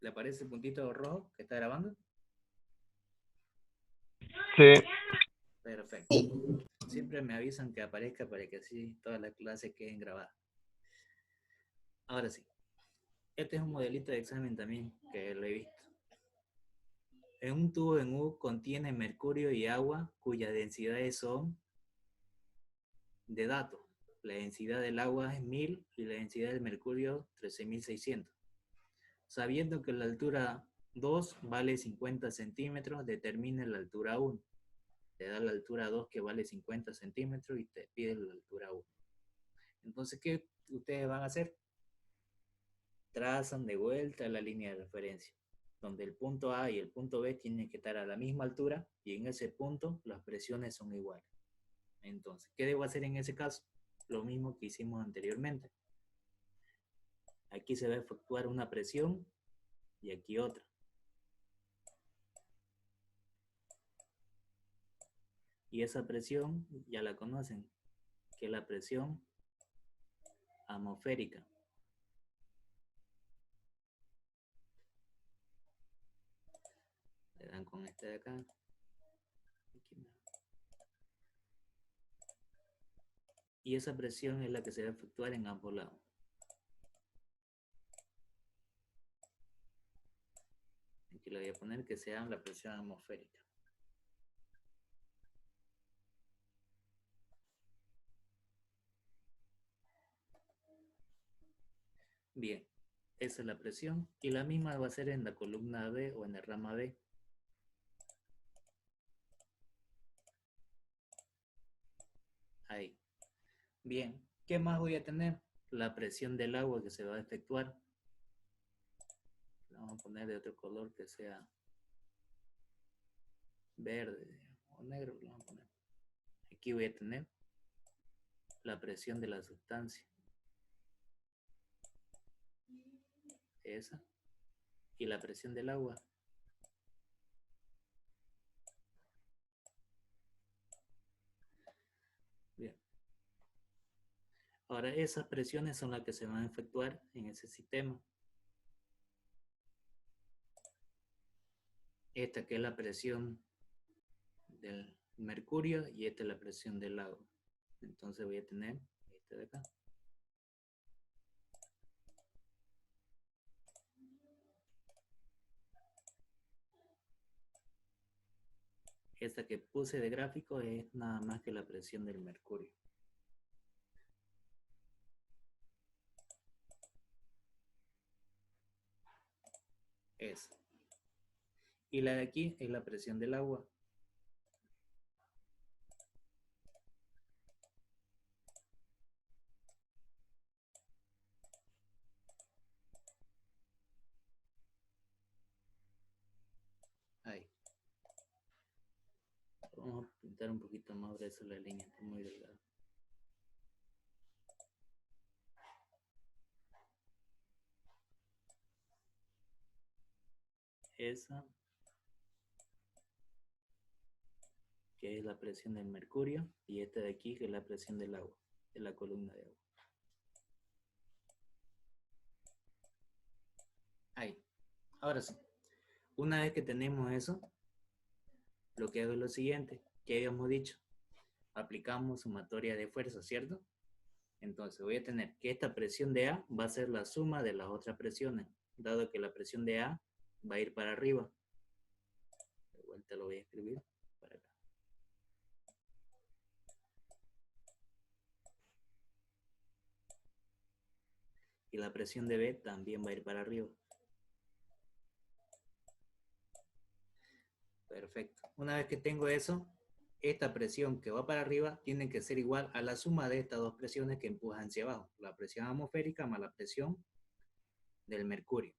¿Le aparece el puntito rojo que está grabando? Sí. Perfecto. Siempre me avisan que aparezca para que así todas las clases queden grabadas. Ahora sí. Este es un modelito de examen también que lo he visto. En un tubo en U contiene mercurio y agua cuyas densidades son de datos. La densidad del agua es 1000 y la densidad del mercurio 13600. Sabiendo que la altura 2 vale 50 centímetros, determine la altura 1. Te da la altura 2 que vale 50 centímetros y te pide la altura 1. Entonces, ¿qué ustedes van a hacer? Trazan de vuelta la línea de referencia, donde el punto A y el punto B tienen que estar a la misma altura y en ese punto las presiones son iguales. Entonces, ¿qué debo hacer en ese caso? Lo mismo que hicimos anteriormente. Aquí se va a efectuar una presión y aquí otra. Y esa presión ya la conocen, que es la presión atmosférica. Le dan con este de acá. Aquí. Y esa presión es la que se va a efectuar en ambos lados. Aquí le voy a poner que sea la presión atmosférica. Bien, esa es la presión y la misma va a ser en la columna B o en el rama B. Ahí. Bien, ¿qué más voy a tener? La presión del agua que se va a efectuar. La vamos a poner de otro color que sea verde o negro. Lo vamos a poner. Aquí voy a tener la presión de la sustancia. Esa. Y la presión del agua. Bien. Ahora esas presiones son las que se van a efectuar en ese sistema. Esta que es la presión del mercurio y esta es la presión del agua. Entonces voy a tener este de acá. Esta que puse de gráfico es nada más que la presión del mercurio. Esa. Y la de aquí es la presión del agua. Ahí. Vamos a pintar un poquito más gruesa la línea, está muy delgada. Esa, que es la presión del mercurio, y esta de aquí, que es la presión del agua, de la columna de agua. Ahí. Ahora sí. Una vez que tenemos eso, lo que hago es lo siguiente, que habíamos dicho. Aplicamos sumatoria de fuerza, ¿cierto? Entonces voy a tener que esta presión de A va a ser la suma de las otras presiones, dado que la presión de A va a ir para arriba. De vuelta lo voy a escribir para acá. Y la presión de B también va a ir para arriba. Perfecto. Una vez que tengo eso, esta presión que va para arriba tiene que ser igual a la suma de estas dos presiones que empujan hacia abajo. La presión atmosférica más la presión del mercurio.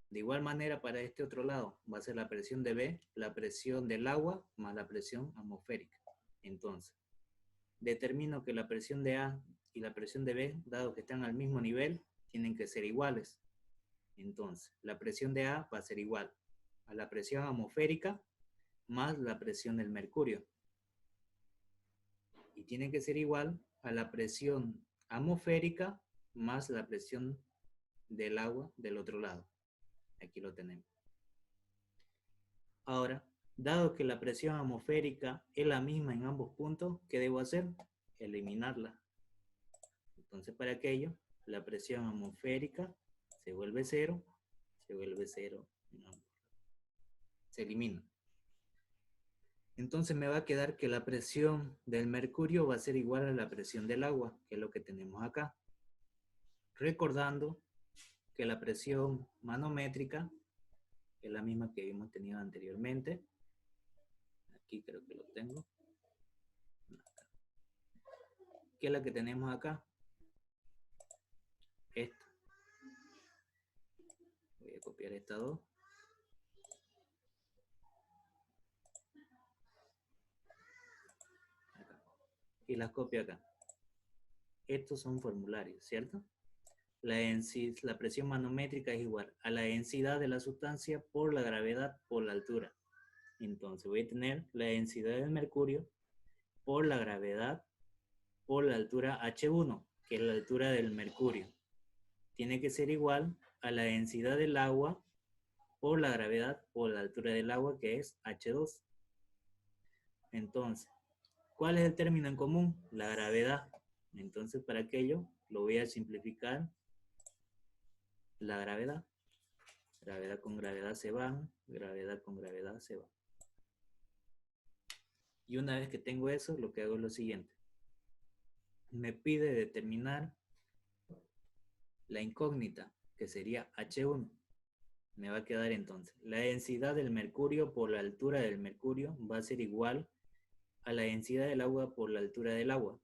De igual manera, para este otro lado, va a ser la presión de B, la presión del agua más la presión atmosférica. Entonces, determino que la presión de A y la presión de B, dado que están al mismo nivel, tienen que ser iguales. Entonces, la presión de A va a ser igual a la presión atmosférica más la presión del mercurio. Y tiene que ser igual a la presión atmosférica más la presión del agua del otro lado. Aquí lo tenemos. Ahora, dado que la presión atmosférica es la misma en ambos puntos, ¿qué debo hacer? Eliminarla. Entonces, para aquello, la presión atmosférica se vuelve cero en ambos. Se elimina. Entonces me va a quedar que la presión del mercurio va a ser igual a la presión del agua, que es lo que tenemos acá. Recordando que la presión manométrica es la misma que hemos tenido anteriormente. Aquí creo que lo tengo. ¿Qué es la que tenemos acá? Esta. Voy a copiar estas dos. Acá. Y las copio acá. Estos son formularios, ¿cierto? La presión manométrica es igual a la densidad de la sustancia por la gravedad por la altura. Entonces voy a tener la densidad del mercurio por la gravedad por la altura H1, que es la altura del mercurio. Tiene que ser igual a la densidad del agua por la gravedad por la altura del agua, que es H2. Entonces, ¿cuál es el término en común? La gravedad. Entonces, para aquello, lo voy a simplificar. La gravedad. Gravedad con gravedad se van. Gravedad con gravedad se van. Y una vez que tengo eso, lo que hago es lo siguiente. Me pide determinar la incógnita, que sería H1. Me va a quedar entonces, la densidad del mercurio por la altura del mercurio va a ser igual a la densidad del agua por la altura del agua.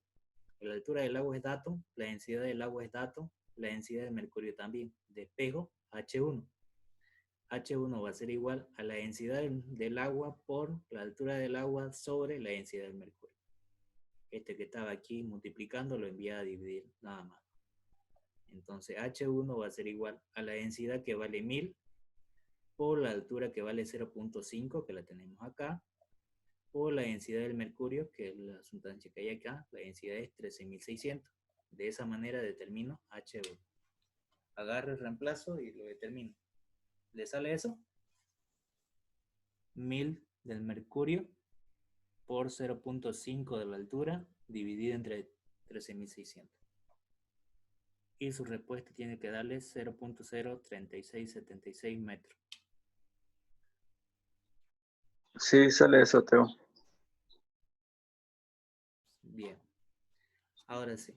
La altura del agua es dato, la densidad del agua es dato, la densidad del mercurio también. Despejo H1. H1 va a ser igual a la densidad del agua por la altura del agua sobre la densidad del mercurio. Este que estaba aquí multiplicando lo envía a dividir, nada más. Entonces H1 va a ser igual a la densidad que vale 1000 por la altura que vale 0.5, que la tenemos acá, por la densidad del mercurio, que es la sustancia que hay acá, la densidad es 13.600. De esa manera determino H1. Agarro el reemplazo y lo determino. ¿Le sale eso? 1000 del mercurio por 0.5 de la altura dividido entre 13.600. Y su respuesta tiene que darle 0.03676 metros. Sí, sale eso, Teo. Bien. Ahora sí.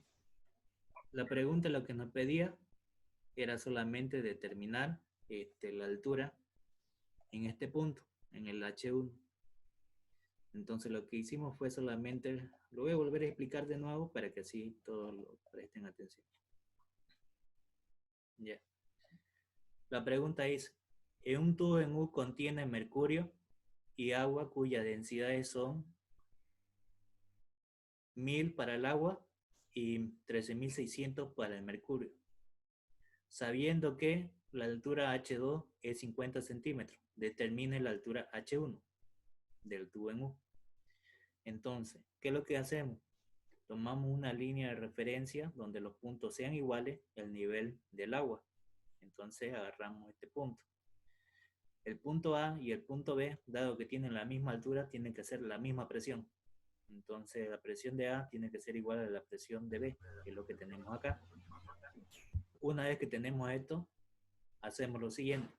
La pregunta lo que nos pedía era solamente determinar la altura en este punto, en el H1. Entonces lo que hicimos fue solamente, lo voy a volver a explicar de nuevo para que así todos lo presten atención. Ya. La pregunta es, en un tubo en U contiene mercurio y agua cuyas densidades son 1000 para el agua y 13.600 para el mercurio. Sabiendo que la altura H2 es 50 centímetros, determine la altura H1 del tubo en U. Entonces, ¿qué es lo que hacemos? Tomamos una línea de referencia donde los puntos sean iguales al nivel del agua. Entonces agarramos este punto. El punto A y el punto B, dado que tienen la misma altura, tienen que hacer la misma presión. Entonces la presión de A tiene que ser igual a la presión de B, que es lo que tenemos acá. Una vez que tenemos esto, hacemos lo siguiente,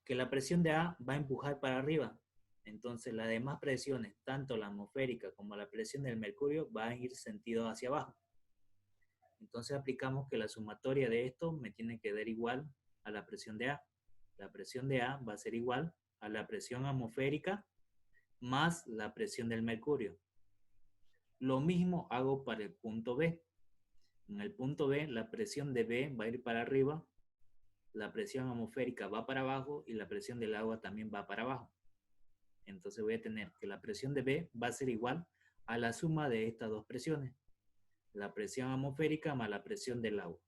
que la presión de A va a empujar para arriba. Entonces las demás presiones, tanto la atmosférica como la presión del mercurio, van a ir sentido hacia abajo. Entonces aplicamos que la sumatoria de esto me tiene que dar igual a la presión de A. La presión de A va a ser igual a la presión atmosférica más la presión del mercurio. Lo mismo hago para el punto B. En el punto B, la presión de B va a ir para arriba, la presión atmosférica va para abajo y la presión del agua también va para abajo. Entonces voy a tener que la presión de B va a ser igual a la suma de estas dos presiones. La presión atmosférica más la presión del agua.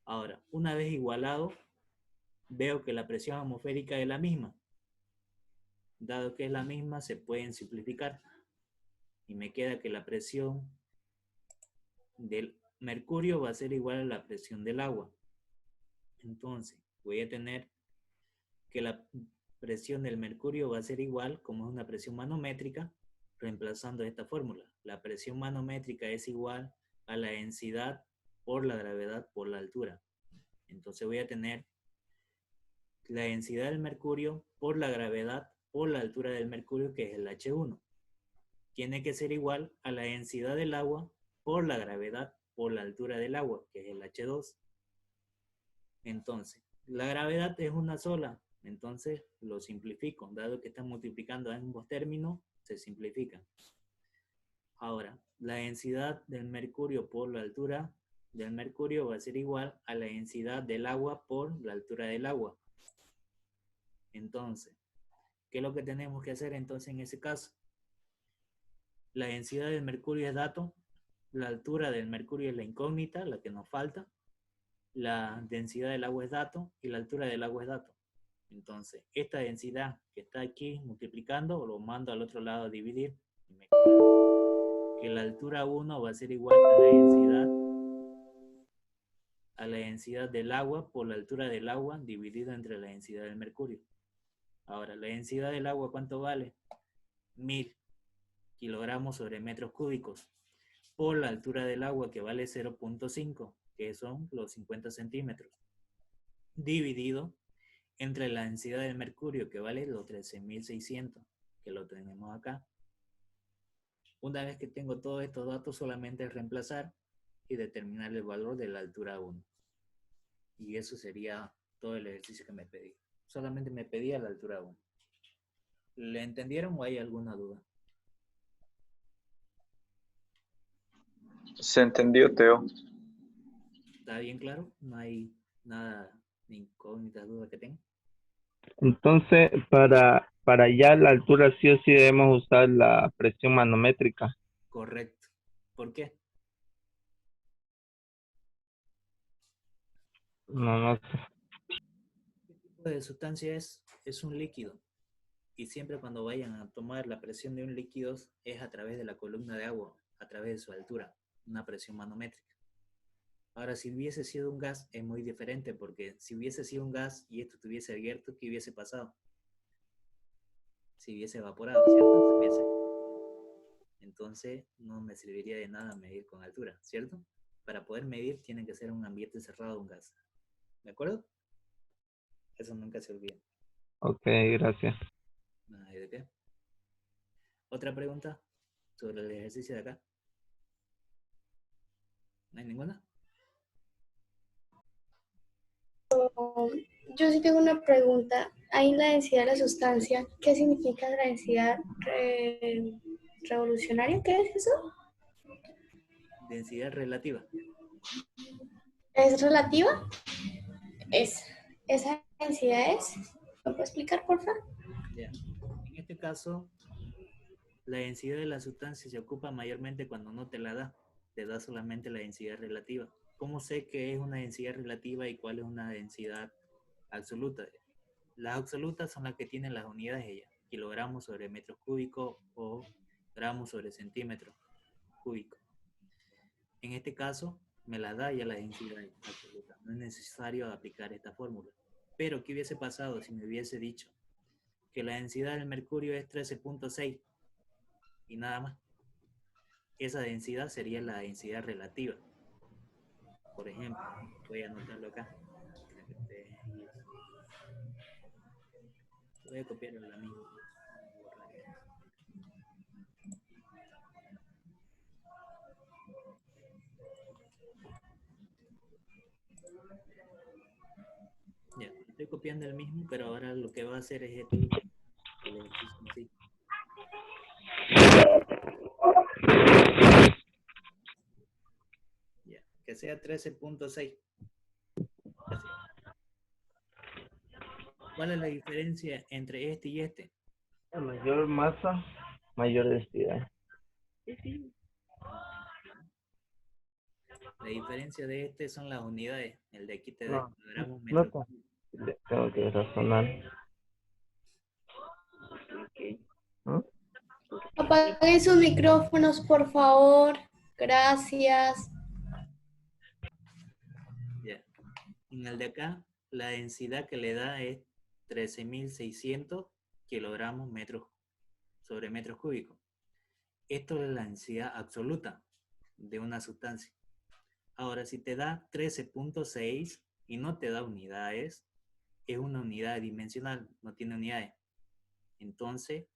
Ahora, una vez igualado, veo que la presión atmosférica es la misma. Dado que es la misma, se pueden simplificar. Y me queda que la presión del mercurio va a ser igual a la presión del agua. Entonces, voy a tener que la presión del mercurio va a ser igual, como es una presión manométrica, reemplazando esta fórmula. La presión manométrica es igual a la densidad por la gravedad por la altura. Entonces voy a tener la densidad del mercurio por la gravedad por la altura del mercurio, que es el H1. Tiene que ser igual a la densidad del agua por la gravedad por la altura del agua, que es el H2. Entonces, la gravedad es una sola, entonces lo simplifico. Dado que están multiplicando ambos términos, se simplifican. Ahora, la densidad del mercurio por la altura del mercurio va a ser igual a la densidad del agua por la altura del agua. Entonces, ¿qué es lo que tenemos que hacer entonces en ese caso? La densidad del mercurio es dato, la altura del mercurio es la incógnita, la que nos falta, la densidad del agua es dato y la altura del agua es dato. Entonces, esta densidad que está aquí multiplicando, lo mando al otro lado a dividir. Y me queda que la altura 1 va a ser igual a la densidad del agua por la altura del agua dividido entre la densidad del mercurio. Ahora, la densidad del agua, ¿cuánto vale? 1000 kilogramos sobre metros cúbicos por la altura del agua, que vale 0.5, que son los 50 centímetros, dividido entre la densidad del mercurio, que vale los 13.600, que lo tenemos acá. Una vez que tengo todos estos datos, solamente es reemplazar y determinar el valor de la altura 1. Y eso sería todo el ejercicio que me pedí. Solamente me pedía la altura 1. ¿Le entendieron o hay alguna duda? Se entendió, Teo. ¿Está bien claro? No hay nada, ni incógnitas, dudas que tenga. Entonces, para ya la altura sí o sí debemos usar la presión manométrica. Correcto. ¿Por qué? No sé. ¿Qué tipo de sustancia es? Es un líquido. Y siempre cuando vayan a tomar la presión de un líquido es a través de la columna de agua, a través de su altura, una presión manométrica. Ahora, si hubiese sido un gas, es muy diferente, porque si hubiese sido un gas y esto estuviese abierto, ¿qué hubiese pasado? Si hubiese evaporado, ¿cierto? Entonces, no me serviría de nada medir con altura, ¿cierto? Para poder medir, tiene que ser un ambiente cerrado un gas. ¿De acuerdo? Eso nunca se olvida. Ok, gracias. Nada de qué. ¿Otra pregunta sobre el ejercicio de acá? ¿No hay ninguna? Yo sí tengo una pregunta. Ahí en la densidad de la sustancia, ¿qué significa la densidad revolucionaria? ¿Qué es eso? Densidad relativa. ¿Es relativa? ¿Esa densidad es? ¿Me puede explicar, por favor? Ya. En este caso, la densidad de la sustancia se ocupa mayormente cuando no te la da. Te da solamente la densidad relativa. ¿Cómo sé qué es una densidad relativa y cuál es una densidad absoluta? Las absolutas son las que tienen las unidades ellas, kilogramos sobre metros cúbicos o gramos sobre centímetros cúbicos. En este caso, me la da ya la densidad absoluta. No es necesario aplicar esta fórmula. Pero, ¿qué hubiese pasado si me hubiese dicho que la densidad del mercurio es 13.6 y nada más? Esa densidad sería la densidad relativa. Por ejemplo, voy a anotarlo acá. Voy a copiar la misma. Ya, estoy copiando el mismo, pero ahora lo que va a hacer es esto. El ejercicio en sí. Ya, que sea 13.6. ¿Cuál es la diferencia entre este y este? A mayor masa, mayor densidad. La diferencia de este son las unidades. El de aquí te da No, gramos, no metros. tengo que razonar. ¿No? Apaguen sus micrófonos, por favor. Gracias. Ya. En el de acá, la densidad que le da es 13.600 kilogramos sobre metros cúbicos. Esto es la densidad absoluta de una sustancia. Ahora, si te da 13.6 y no te da unidades, es una unidad dimensional, no tiene unidades. Entonces,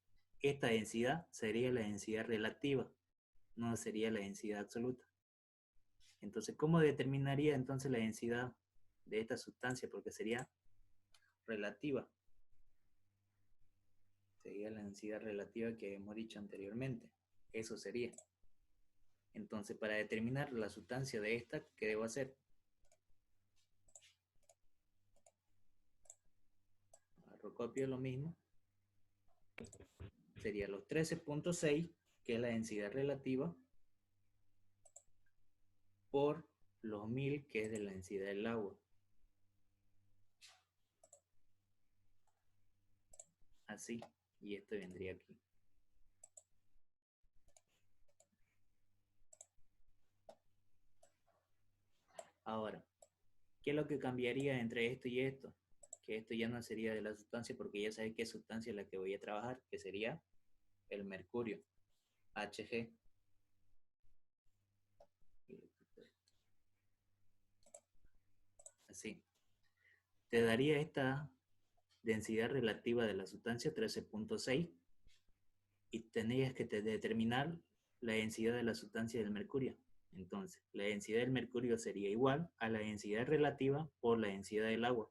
esta densidad sería la densidad relativa, no sería la densidad absoluta. Entonces, ¿cómo determinaría entonces la densidad de esta sustancia? Porque sería relativa. Sería la densidad relativa que hemos dicho anteriormente. Eso sería. Entonces, para determinar la sustancia de esta, ¿qué debo hacer? Recopio lo mismo. Sería los 13.6, que es la densidad relativa, por los 1000, que es de la densidad del agua. Así. Y esto vendría aquí. Ahora, ¿qué es lo que cambiaría entre esto y esto? Que esto ya no sería de la sustancia, porque ya sabes qué sustancia es la que voy a trabajar, que sería el mercurio, Hg. Así. Te daría esta densidad relativa de la sustancia 13.6 y tendrías que determinar la densidad de la sustancia del mercurio. Entonces, la densidad del mercurio sería igual a la densidad relativa por la densidad del agua.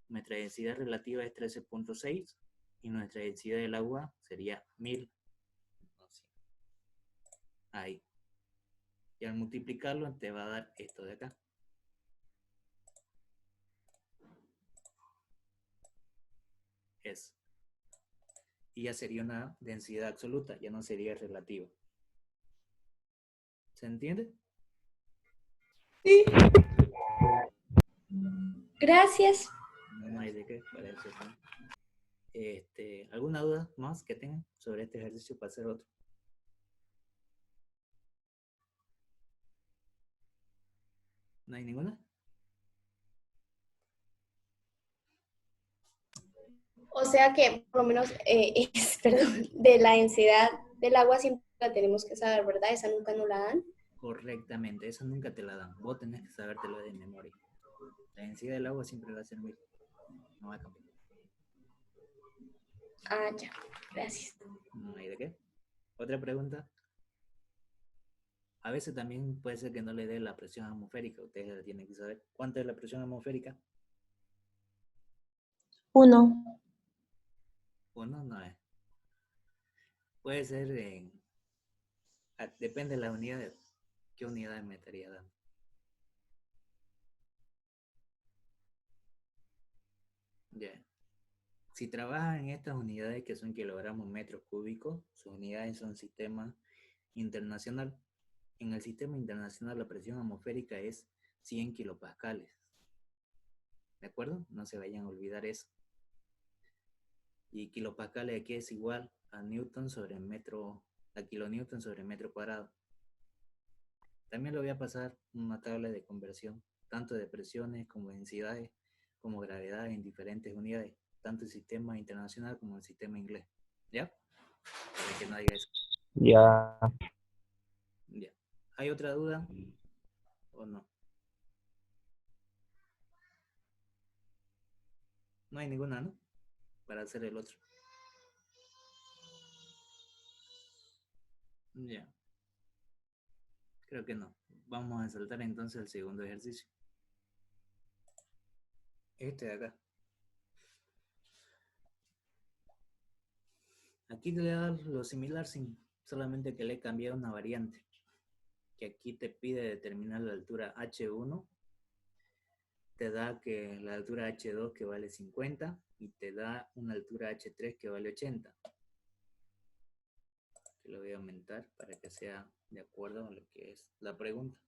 Nuestra densidad relativa es 13.6 y nuestra densidad del agua sería 1000. Ahí. Y al multiplicarlo te va a dar esto de acá. Es. Y ya sería una densidad absoluta, ya no sería relativa. ¿Se entiende? Sí. Gracias. No hay de qué, para eso está. ¿Alguna duda más que tengan sobre este ejercicio para hacer otro? ¿No hay ninguna? O sea que por lo menos perdón, de la densidad del agua siempre la tenemos que saber, ¿verdad? Esa nunca nos la dan. Correctamente, esa nunca te la dan. Vos tenés que sabértela de memoria. La densidad del agua siempre va a ser 1000. No va a cambiar. Ah, ya. Gracias. No hay de qué. ¿Otra pregunta? A veces también puede ser que no le dé la presión atmosférica. Ustedes la tienen que saber. ¿Cuánto es la presión atmosférica? 1. 1 no es. Puede ser depende de la unidad. ¿Qué unidad me estaría dando? Ya. Si trabajan en estas unidades que son kilogramos metros cúbicos, sus unidades son sistema internacional. En el sistema internacional la presión atmosférica es 100 kilopascales. ¿De acuerdo? No se vayan a olvidar eso. Y kilopascales aquí es igual a newton sobre metro, a kilonewton sobre metro cuadrado. También le voy a pasar una tabla de conversión, tanto de presiones como densidades, como gravedad en diferentes unidades, tanto el sistema internacional como el sistema inglés. ¿Ya? Para que no haya eso. Ya. Ya. ¿Hay otra duda o no? No hay ninguna, ¿no? Para hacer el otro. Ya. Creo que no. Vamos a saltar entonces al segundo ejercicio. Este de acá. Aquí te da lo similar, solamente que le he cambiado una variante. Que aquí te pide determinar la altura H1. Te da que la altura H2 que vale 50 y te da una altura H3 que vale 80. Que lo voy a aumentar para que sea de acuerdo a lo que es la pregunta.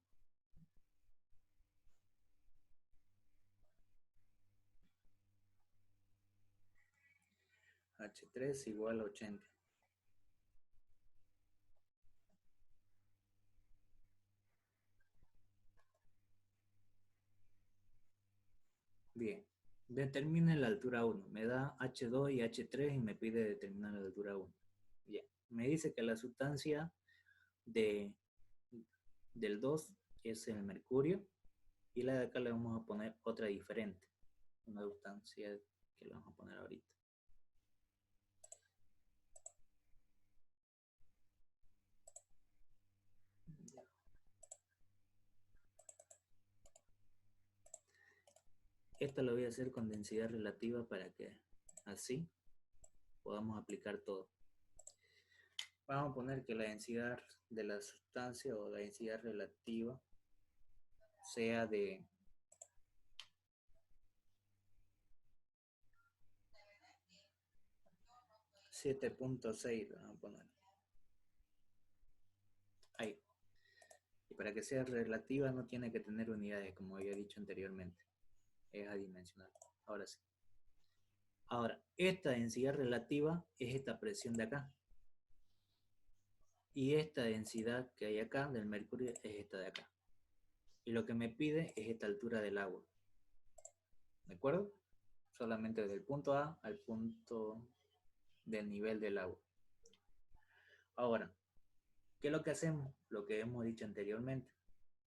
H3 igual a 80. Bien, Determine la altura 1. Me da H2 y H3 y me pide determinar la altura 1. Ya. Me dice que la sustancia del 2 es el mercurio y la de acá le vamos a poner otra diferente. Una sustancia que le vamos a poner ahorita. Esto lo voy a hacer con densidad relativa para que así podamos aplicar todo. Vamos a poner que la densidad de la sustancia o la densidad relativa sea de 7.6, vamos a poner. Ahí. Y para que sea relativa no tiene que tener unidades, como había dicho anteriormente. Es adimensional. Ahora sí. Ahora, esta densidad relativa es esta presión de acá. Y esta densidad que hay acá del mercurio es esta de acá. Y lo que me pide es esta altura del agua. ¿De acuerdo? Solamente desde el punto A al punto del nivel del agua. Ahora, ¿qué es lo que hacemos? Lo que hemos dicho anteriormente.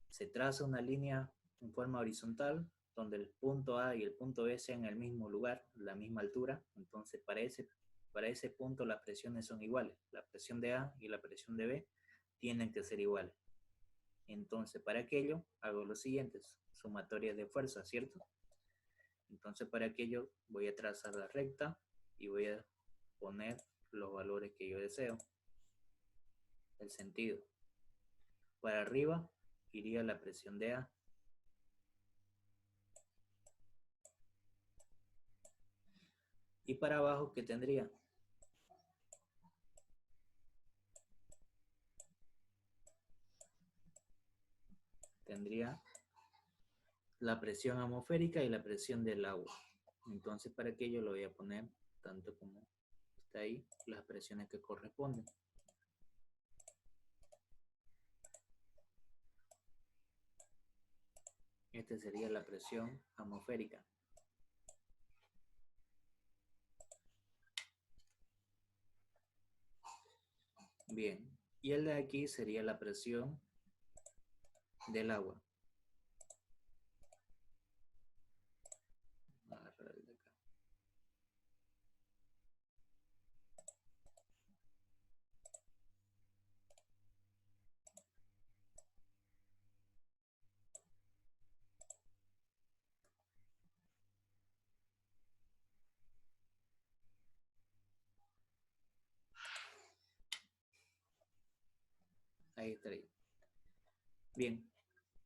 Se traza una línea en forma horizontal donde el punto A y el punto B sean en el mismo lugar, la misma altura. Entonces, para ese punto las presiones son iguales. La presión de A y la presión de B tienen que ser iguales. Entonces, para aquello, hago lo siguiente, sumatorias de fuerza, ¿cierto? Entonces, para aquello, voy a trazar la recta y voy a poner los valores que yo deseo. El sentido. Para arriba, iría la presión de A. Y para abajo, ¿qué tendría? Tendría la presión atmosférica y la presión del agua. Entonces, para aquello lo voy a poner, tanto como está ahí, las presiones que corresponden. Esta sería la presión atmosférica. Bien, y el de aquí sería la presión del agua. Agarrar el de acá. Ahí estaría. Bien,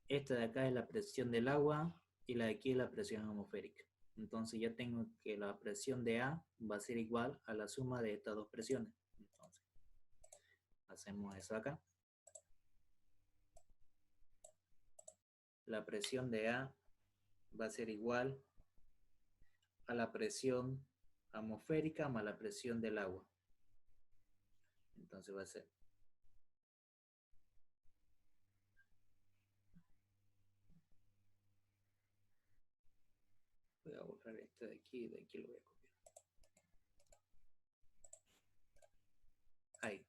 esta de acá es la presión del agua y la de aquí es la presión atmosférica. Entonces ya tengo que la presión de A va a ser igual a la suma de estas dos presiones. Entonces, hacemos eso acá. La presión de A va a ser igual a la presión atmosférica más la presión del agua. Entonces va a ser voy a borrar este de aquí lo voy a copiar. Ahí.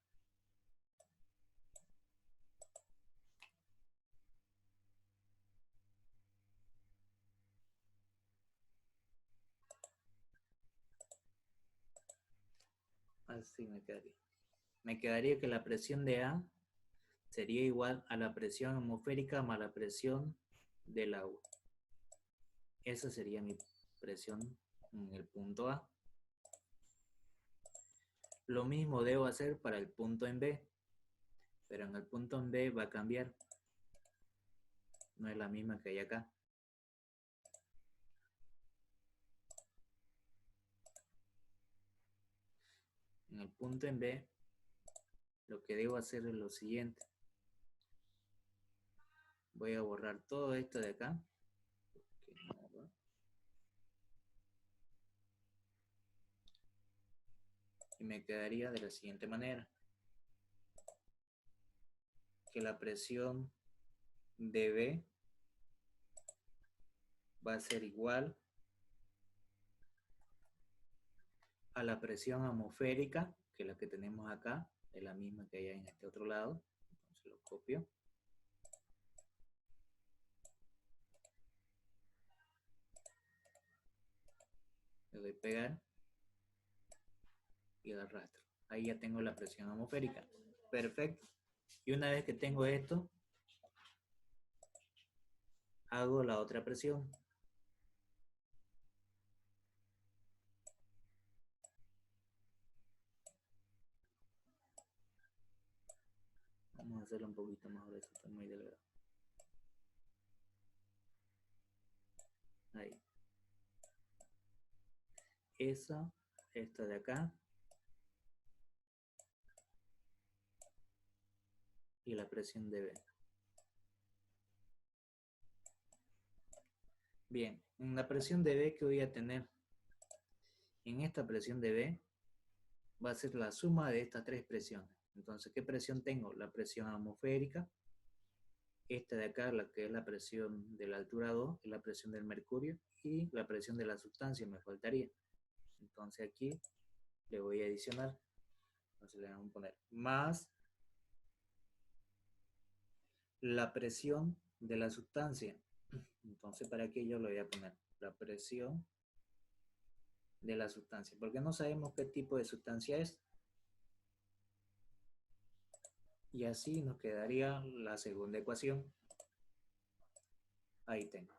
Así me quedaría. Me quedaría que la presión de A sería igual a la presión atmosférica más la presión del agua. Esa sería mi presión en el punto A. Lo mismo debo hacer para el punto en B, pero en el punto en B va a cambiar. No es la misma que hay acá. En el punto en B, lo que debo hacer es lo siguiente. Voy a borrar todo esto de acá. Y me quedaría de la siguiente manera. Que la presión de B va a ser igual a la presión atmosférica, que es la que tenemos acá, es la misma que hay en este otro lado. Entonces lo copio. Le doy pegar y arrastro. Ahí ya tengo la presión atmosférica. Perfecto. Y una vez que tengo esto, hago la otra presión. Vamos a hacerlo un poquito más grueso, está muy delgado. Ahí. Esta de acá. Y la presión de B. Bien, en la presión de B que voy a tener, en esta presión de B, va a ser la suma de estas tres presiones. Entonces, ¿qué presión tengo? La presión atmosférica. Esta de acá, la que es la presión de la altura 2, es la presión del mercurio. Y la presión de la sustancia me faltaría. Entonces aquí le voy a adicionar. Entonces le vamos a poner más la presión de la sustancia. Entonces para aquello le voy a poner la presión de la sustancia. Porque no sabemos qué tipo de sustancia es. Y así nos quedaría la segunda ecuación. Ahí tengo.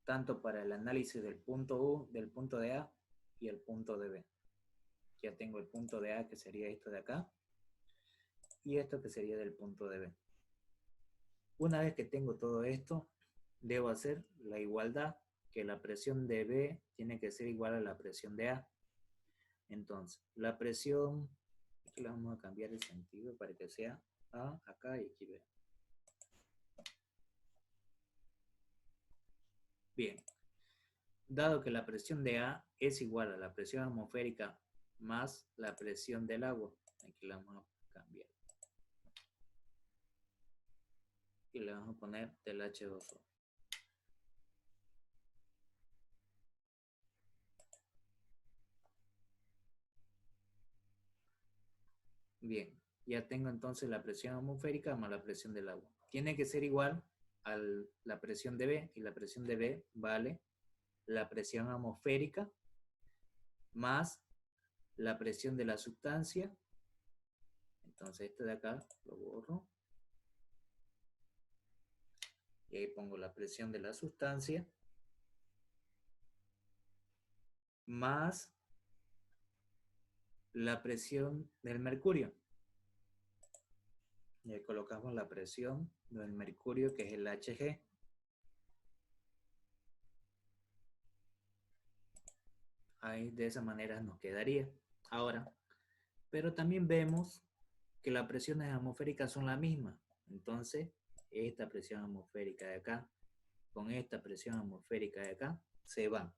Tanto para el análisis del punto U, del punto de A y el punto de B. Ya tengo el punto de A que sería esto de acá. Y esto que sería del punto de B. Una vez que tengo todo esto, debo hacer la igualdad, que la presión de B tiene que ser igual a la presión de A. Entonces, la presión, aquí le vamos a cambiar el sentido para que sea A acá y aquí B. Bien, dado que la presión de A es igual a la presión atmosférica más la presión del agua, aquí la vamos a cambiar. Y le vamos a poner del H2O. Bien, ya tengo entonces la presión atmosférica más la presión del agua. Tiene que ser igual a la presión de B, y la presión de B vale la presión atmosférica más la presión de la sustancia. Entonces este de acá lo borro. Y ahí pongo la presión de la sustancia más la presión del mercurio. Y ahí colocamos la presión del mercurio, que es el Hg. Ahí de esa manera nos quedaría. Ahora, pero también vemos que las presiones atmosféricas son las mismas. Entonces, esta presión atmosférica de acá con esta presión atmosférica de acá se van.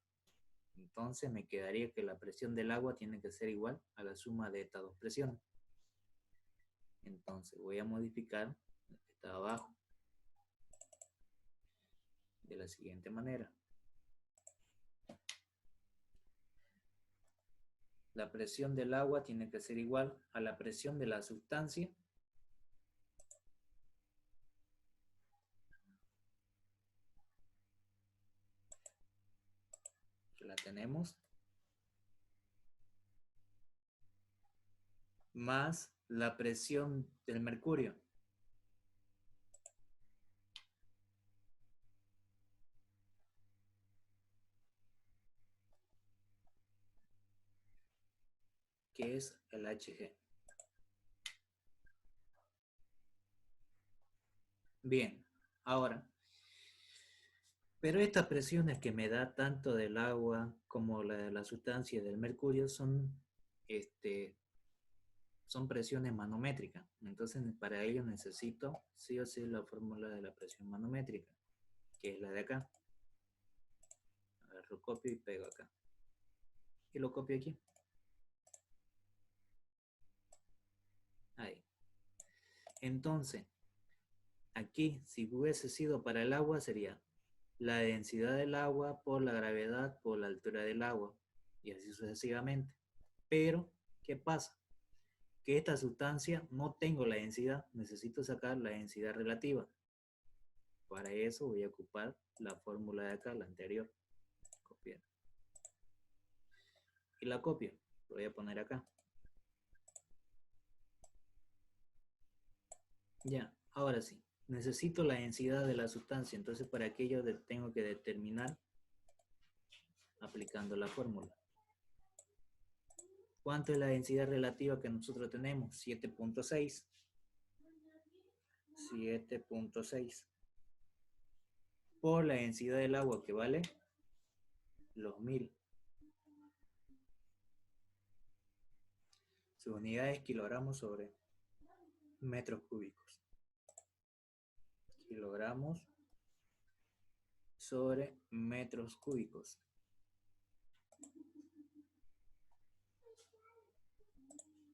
Entonces me quedaría que la presión del agua tiene que ser igual a la suma de estas dos presiones. Entonces voy a modificar lo que está abajo de la siguiente manera. La presión del agua tiene que ser igual a la presión de la sustancia que la tenemos más la presión del mercurio. Que es el Hg. Bien, ahora, pero estas presiones que me da tanto del agua como la de la sustancia y del mercurio son presiones manométricas. Entonces, para ello necesito sí o sí la fórmula de la presión manométrica, que es la de acá. Agarro, copio y pego acá. Y lo copio aquí. Ahí. Entonces, aquí, si hubiese sido para el agua, sería la densidad del agua por la gravedad por la altura del agua. Y así sucesivamente. Pero, ¿qué pasa? Que esta sustancia no tengo la densidad, necesito sacar la densidad relativa. Para eso voy a ocupar la fórmula de acá, la anterior. Copiar. Y la copio. Lo voy a poner acá. Ya, ahora sí. Necesito la densidad de la sustancia. Entonces, para aquello tengo que determinar aplicando la fórmula. ¿Cuánto es la densidad relativa que nosotros tenemos? 7.6. 7.6. Por la densidad del agua, que vale los 1000. Su unidad es kilogramos sobre metros cúbicos. Kilogramos sobre metros cúbicos.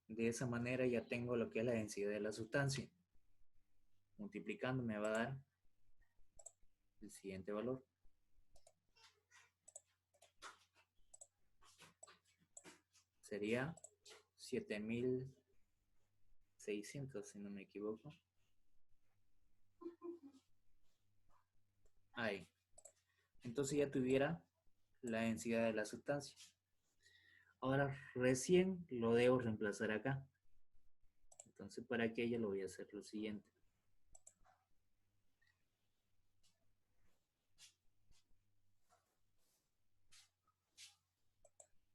De esa manera ya tengo lo que es la densidad de la sustancia. Multiplicando me va a dar el siguiente valor. Sería 7600, si no me equivoco. Ahí. Entonces ya tuviera la densidad de la sustancia. Ahora recién lo debo reemplazar acá. Entonces para aquello lo voy a hacer lo siguiente.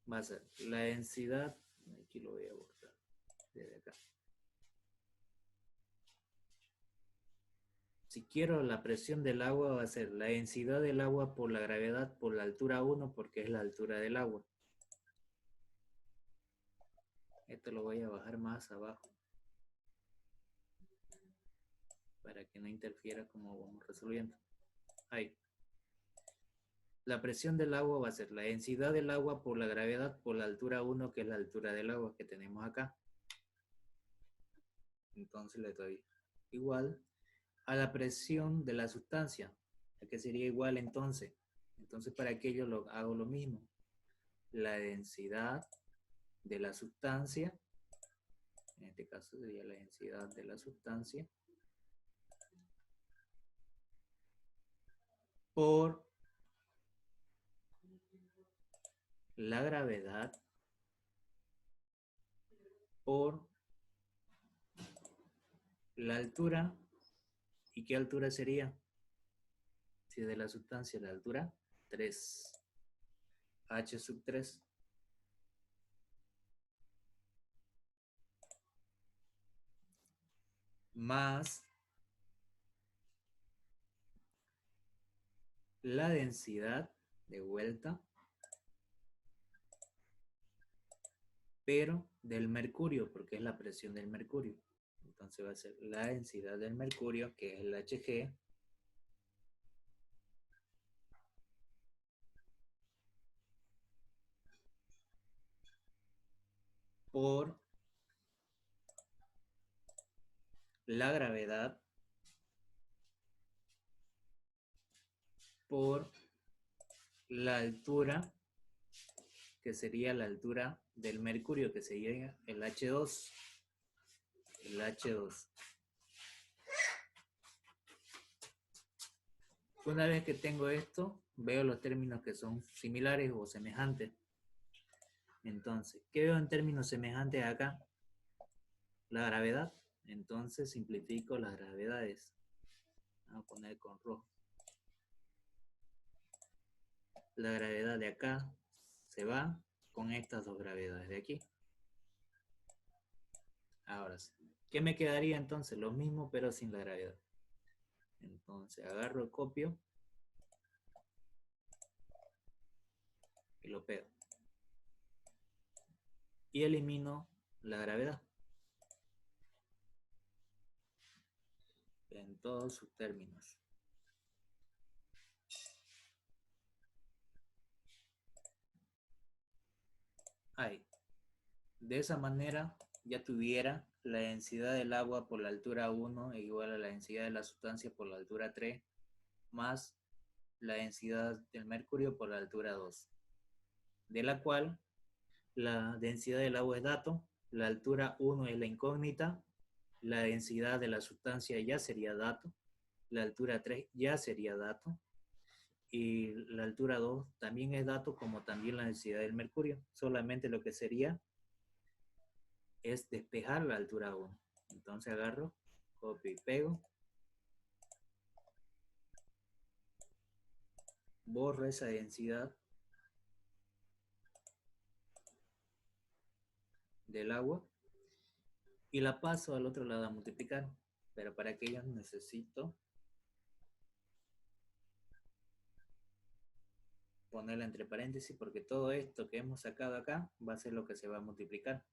Va a ser la densidad, aquí lo voy a borrar desde acá. Si quiero la presión del agua, va a ser la densidad del agua por la gravedad por la altura 1, porque es la altura del agua. Esto lo voy a bajar más abajo para que no interfiera como vamos resolviendo. Ahí. La presión del agua va a ser la densidad del agua por la gravedad por la altura 1, que es la altura del agua que tenemos acá. Entonces le doy igual a la presión de la sustancia, que sería igual entonces. Entonces para aquello hago lo mismo. La densidad de la sustancia, en este caso sería la densidad de la sustancia, por la gravedad por la altura. ¿Y qué altura sería? Si de la sustancia la altura 3. H sub 3. Más la densidad de vuelta, pero del mercurio, porque es la presión del mercurio. Entonces va a ser la densidad del mercurio, que es el Hg, por la gravedad por la altura, que sería la altura del mercurio, que sería el H2. El H2. Una vez que tengo esto, veo los términos que son similares o semejantes. Entonces, ¿qué veo en términos semejantes acá? La gravedad. Entonces simplifico las gravedades. Vamos a poner con rojo. La gravedad de acá se va con estas dos gravedades de aquí. Ahora sí. ¿Qué me quedaría entonces? Lo mismo pero sin la gravedad. Entonces agarro el copio y lo pego. Y elimino la gravedad en todos sus términos. Ahí. De esa manera ya tuviera la densidad del agua por la altura 1 es igual a la densidad de la sustancia por la altura 3 más la densidad del mercurio por la altura 2, de la cual La densidad del agua es dato, la altura 1 es la incógnita, la densidad de la sustancia ya sería dato, la altura 3 ya sería dato, y la altura 2 también es dato, como también la densidad del mercurio. Solamente lo que sería es despejar la altura 1. Entonces agarro, copio y pego, borro esa densidad del agua y la paso al otro lado a multiplicar. Pero para aquello necesito ponerla entre paréntesis, porque todo esto que hemos sacado acá va a ser lo que se va a multiplicar.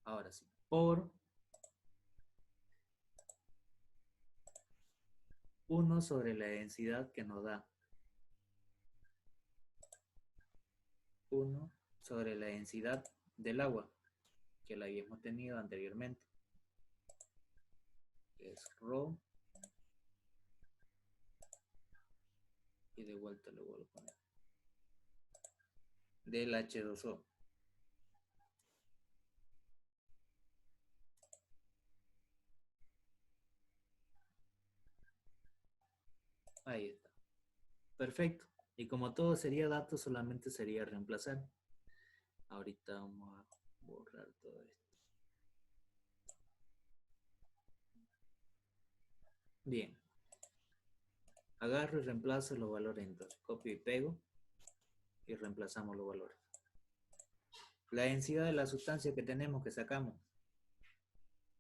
Ahora sí, por 1 sobre la densidad que nos da 1 sobre la densidad del agua, que la habíamos tenido anteriormente, que es ρ, y de vuelta lo vuelvo a poner, del H2O. Ahí está. Perfecto. Y como todo sería datos, solamente sería reemplazar. Ahorita vamos a borrar todo esto. Bien. Agarro y reemplazo los valores entonces. Copio y pego y reemplazamos los valores. La densidad de la sustancia que tenemos, que sacamos,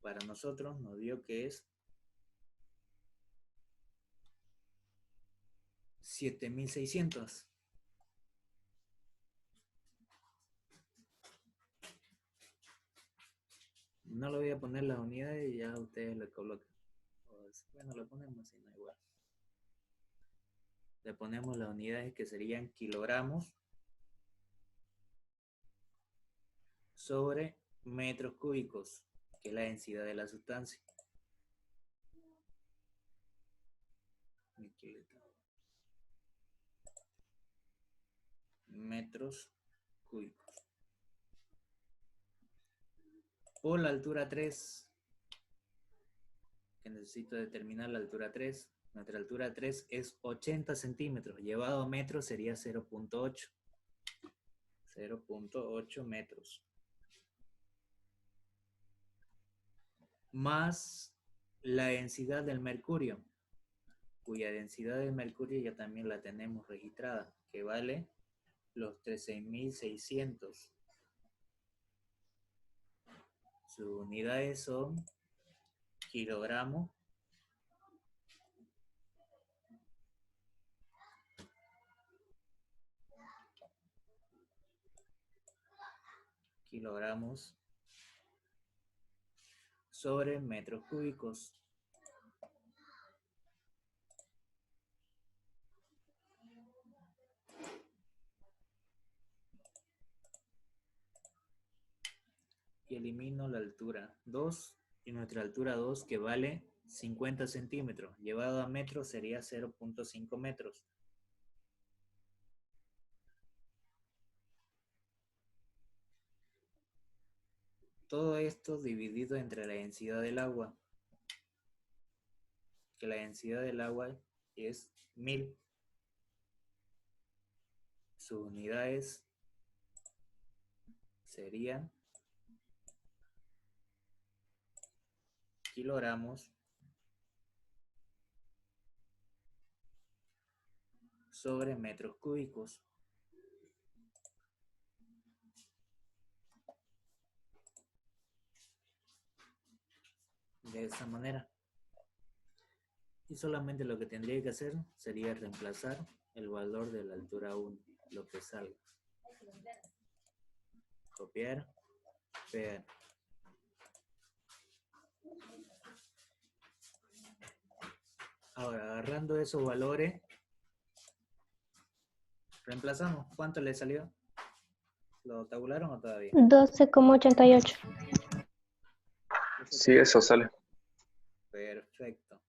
para nosotros nos dio que es 7600. No le voy a poner las unidades y ya ustedes le colocan. Bueno, lo ponemos así, no igual. Le ponemos las unidades que serían kilogramos sobre metros cúbicos, que es la densidad de la sustancia. Metros cúbicos. Por la altura 3, que necesito determinar la altura 3. Nuestra altura 3 es 80 centímetros. Llevado a metros sería 0.8. 0.8 metros. Más la densidad del mercurio, cuya densidad del mercurio ya también la tenemos registrada, que vale los 13.600. Sus unidades son kilogramos sobre metros cúbicos. Y elimino la altura 2 y nuestra altura 2, que vale 50 centímetros. Llevado a metros sería 0.5 metros. Todo esto dividido entre la densidad del agua, que la densidad del agua es 1000. Sus unidades serían kilogramos sobre metros cúbicos. De esa manera. Y solamente lo que tendría que hacer sería reemplazar el valor de la altura 1, lo que salga. Copiar, pegar. Ahora, agarrando esos valores, reemplazamos. ¿Cuánto le salió? ¿Lo tabularon o todavía? 12,88. Sí, eso sale. Perfecto.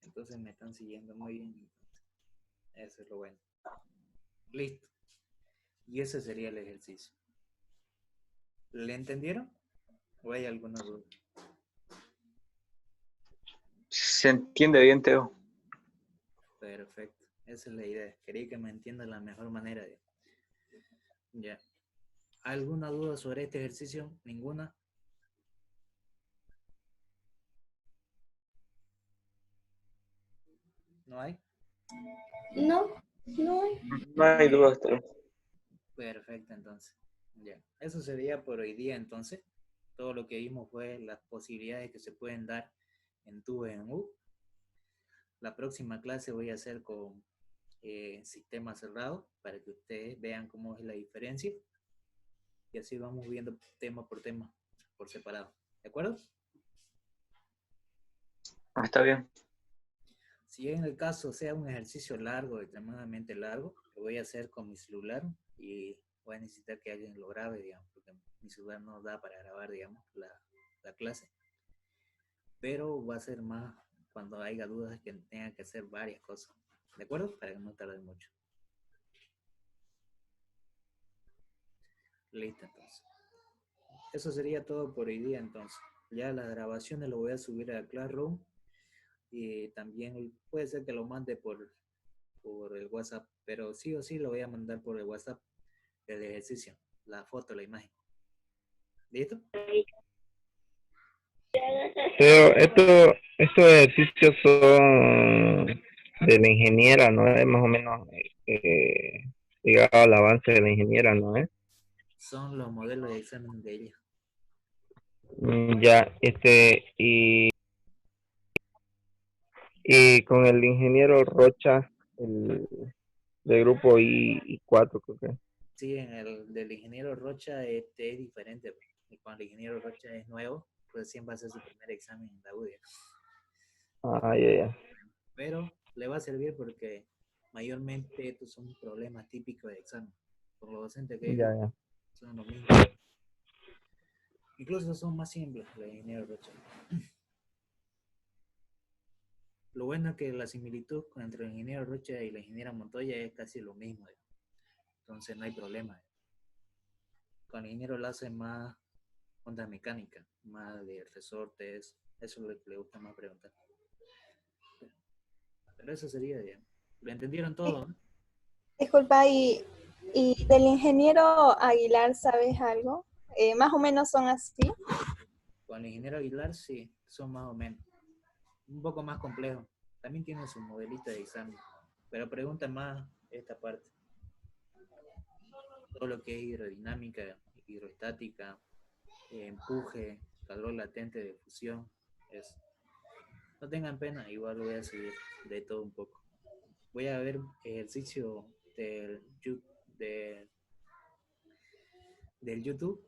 Entonces me están siguiendo muy bien. Eso es lo bueno. Listo. Y ese sería el ejercicio. ¿Le entendieron? ¿O hay alguna duda? Se entiende bien, Teo. Perfecto. Esa es la idea. Quería que me entienda de la mejor manera. Ya. ¿Alguna duda sobre este ejercicio? ¿Ninguna? ¿No hay? No, no hay. No hay dudas, Teo. Perfecto, entonces. Ya. Eso sería por hoy día, entonces. Todo lo que vimos fue las posibilidades que se pueden dar en tu en U. La próxima clase voy a hacer con sistema cerrado para que ustedes vean cómo es la diferencia. Y así vamos viendo tema por tema, por separado. ¿De acuerdo? Está bien. Si en el caso sea un ejercicio largo, extremadamente largo, lo voy a hacer con mi celular y voy a necesitar que alguien lo grabe, digamos, porque mi celular no da para grabar, digamos, la clase. Pero va a ser más cuando haya dudas que tenga que hacer varias cosas. ¿De acuerdo? Para que no tarde mucho. Listo, entonces. Eso sería todo por hoy día, entonces. Ya las grabaciones lo voy a subir a Classroom y también puede ser que lo mande por el WhatsApp, pero sí o sí lo voy a mandar por el WhatsApp el ejercicio, la foto, la imagen. ¿Listo? Pero estos ejercicios son de la ingeniera, ¿no es? Más o menos ligado al avance de la ingeniera, ¿no es? Son los modelos de examen de ella. Ya, y con el ingeniero Rocha, el de grupo I4, creo que. Sí, en el del ingeniero Rocha este es diferente. Y cuando el ingeniero Rocha es nuevo, recién va a hacer su primer examen en la UDIA. Ah, ya, ya. Pero le va a servir porque mayormente estos son problemas típicos de examen. Por los docentes que Ya, ellos ya. son los mismos. Incluso son más simples los ingeniero Rocha. Lo bueno es que la similitud entre el ingeniero Rocha y la ingeniera Montoya es casi lo mismo. Entonces no hay problema. Con el ingeniero Lazo es más onda mecánica, más de resortes. Eso es lo que le gusta más preguntar. Pero eso sería, digamos. ¿Lo entendieron todo? ¿No? Disculpa, y del ingeniero Aguilar, ¿sabes algo? Más o menos son así. Con el ingeniero Aguilar sí, son más o menos. Un poco más complejo. También tiene su modelito de examen. Pero pregunta más esta parte. Todo lo que es hidrodinámica, hidroestática, empuje, calor latente de fusión. Eso. No tengan pena, igual voy a seguir de todo un poco. Voy a ver ejercicio de- del YouTube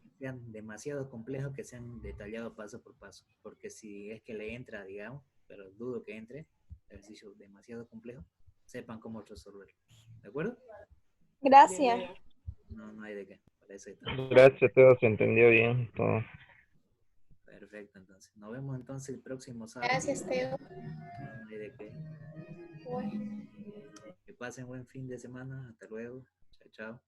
que sean demasiado complejos, que sean detallados paso por paso. Porque si es que le entra, digamos, pero dudo que entre, ejercicio demasiado complejo, sepan cómo resolverlo. ¿De acuerdo? Gracias. No, no hay de qué. Para eso está. Gracias, Teo, se entendió bien todo. Perfecto, entonces. Nos vemos entonces el próximo sábado. Gracias, Teo. No hay de qué. Bueno. Que pasen buen fin de semana. Hasta luego. Chao, chao.